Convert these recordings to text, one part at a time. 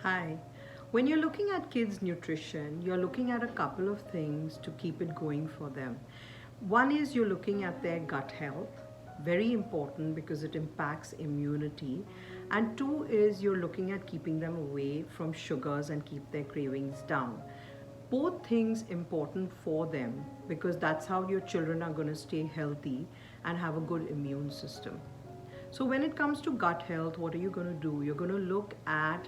Hi. When you're looking at kids' nutrition, you're looking at a couple of things to keep it going for them. One is you're looking at their gut health, very important because it impacts immunity. And two is you're looking at keeping them away from sugars and keep their cravings down. Both things important for them because that's how your children are going to stay healthy and have a good immune system. So when it comes to gut health, what are you going to do? You're going to look at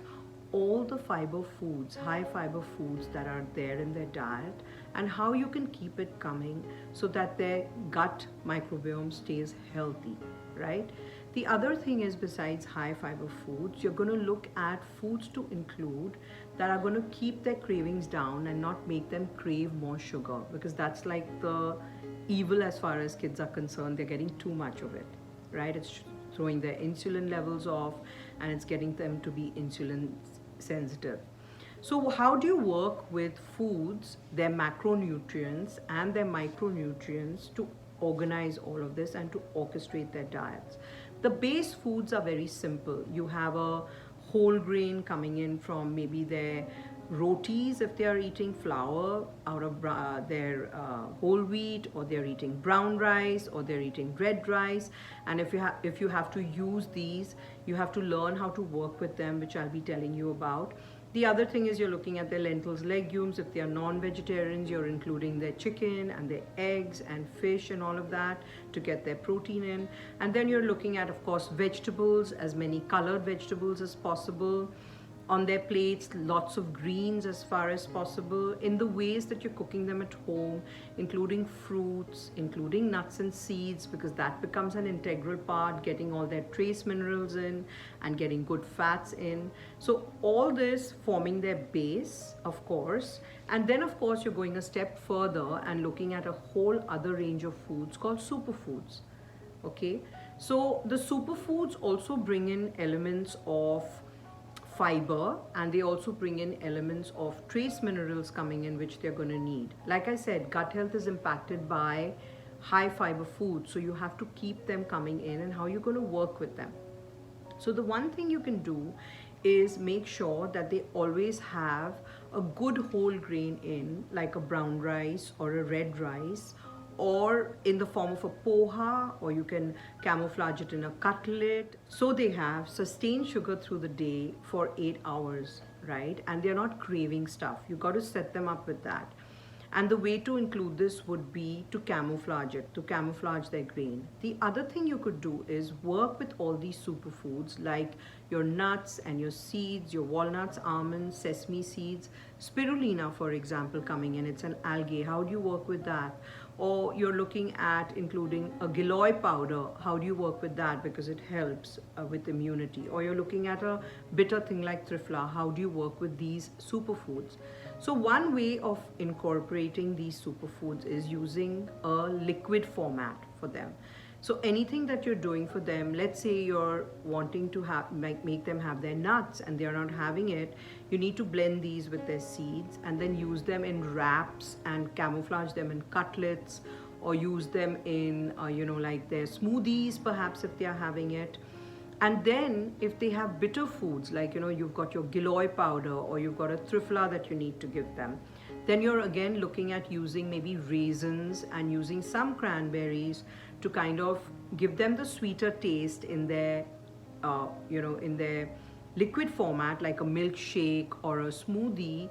all the fiber foods, high fiber foods that are there in their diet and how you can keep it coming so that their gut microbiome stays healthy, right? The other thing is besides high fiber foods, you're going to look at foods to include that are going to keep their cravings down and not make them crave more sugar because that's like the evil as far as kids are concerned. They're getting too much of it, right? It's throwing their insulin levels off and it's getting them to be insulin sensitive. So how do you work with foods, their macronutrients and their micronutrients to organize all of this and to orchestrate their diets? The base foods are very simple. You have a whole grain coming in from maybe their rotis if they are eating flour out of their whole wheat, or they're eating brown rice, or they're eating red rice. And if you have to use these, you have to learn how to work with them, which I'll be telling you about. The other thing is you're looking at their lentils, legumes. If they are non-vegetarians, you're including their chicken and their eggs and fish and all of that to get their protein in. And then you're looking at, of course, vegetables, as many colored vegetables as possible on their plates, lots of greens as far as possible in the ways that you're cooking them at home, including fruits, including nuts and seeds, because that becomes an integral part, getting all their trace minerals in and getting good fats in. So all this forming their base, of course. And then of course you're going a step further and looking at a whole other range of foods called superfoods. Okay, so the superfoods also bring in elements of fiber, and they also bring in elements of trace minerals coming in which they're going to need. Like I said, gut health is impacted by high fiber foods, so you have to keep them coming in, and how you're going to work with them. So the one thing you can do is make sure that they always have a good whole grain in, like a brown rice or a red rice, or in the form of a poha, or you can camouflage it in a cutlet. So they have sustained sugar through the day for 8 hours, right? And they're not craving stuff. You got to set them up with that. And the way to include this would be to camouflage it, to camouflage their grain. The other thing you could do is work with all these superfoods like your nuts and your seeds, your walnuts, almonds, sesame seeds, spirulina, for example, coming in. It's an algae. How do you work with that? Or you're looking at including a giloy powder. How do you work with that? Because it helps with immunity. Or you're looking at a bitter thing like Triphala. How do you work with these superfoods? So one way of incorporating these superfoods is using a liquid format for them. So anything that you're doing for them, let's say you're wanting to make them have their nuts and they're not having it, you need to blend these with their seeds and then use them in wraps and camouflage them in cutlets, or use them in, like their smoothies perhaps if they are having it. And then if they have bitter foods, like, you've got your giloy powder or you've got a Triphala that you need to give them, then you're again looking at using maybe raisins and using some cranberries to kind of give them the sweeter taste in their, in their liquid format, like a milkshake or a smoothie,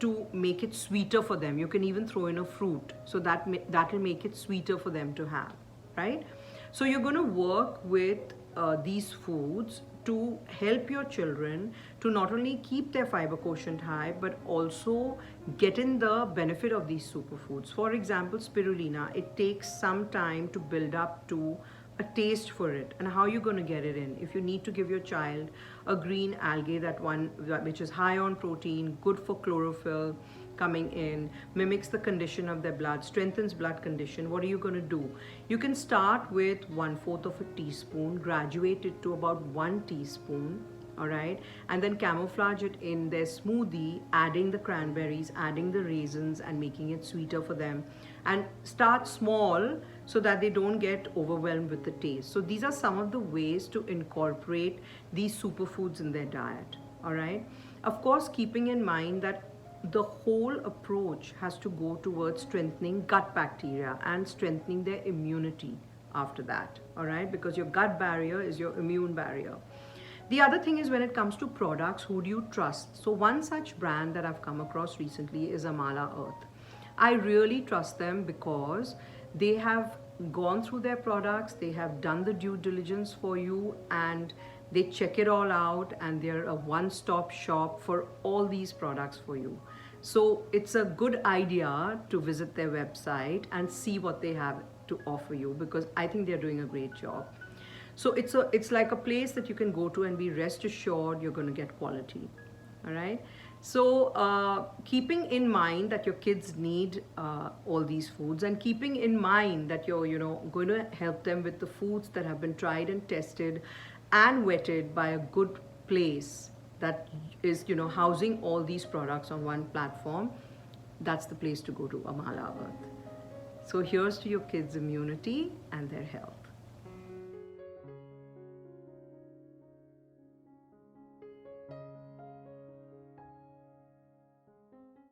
to make it sweeter for them. You can even throw in a fruit, so that'll make it sweeter for them to have, right? So you're going to work with these foods to help your children to not only keep their fiber quotient high, but also get in the benefit of these superfoods. For example, spirulina, it takes some time to build up to a taste for it. And how are you going to get it in? If you need to give your child a green algae, which is high on protein, good for chlorophyll, coming in, mimics the condition of their blood, strengthens blood condition, what are you going to do? You can start with 1/4 of a teaspoon, graduate it to about 1 teaspoon, all right, and then camouflage it in their smoothie, adding the cranberries, adding the raisins, and making it sweeter for them. And start small so that they don't get overwhelmed with the taste. So these are some of the ways to incorporate these superfoods in their diet. all right? Of course, keeping in mind that the whole approach has to go towards strengthening gut bacteria and strengthening their immunity after that, all right? Because your gut barrier is your immune barrier. The other thing is, when it comes to products, who do you trust? So one such brand that I've come across recently is amala.earth. I really trust them because they have gone through their products, they have done the due diligence for you, and they check it all out, and they're a one-stop shop for all these products for you. So it's a good idea to visit their website and see what they have to offer you, because I think they're doing a great job. So it's like a place that you can go to and be rest assured you're going to get quality. All right. So keeping in mind that your kids need all these foods, and keeping in mind that you're going to help them with the foods that have been tried and tested and vetted by a good place that is housing all these products on one platform, that's the place to go to, Amala Earth. So here's to your kids' immunity and their health.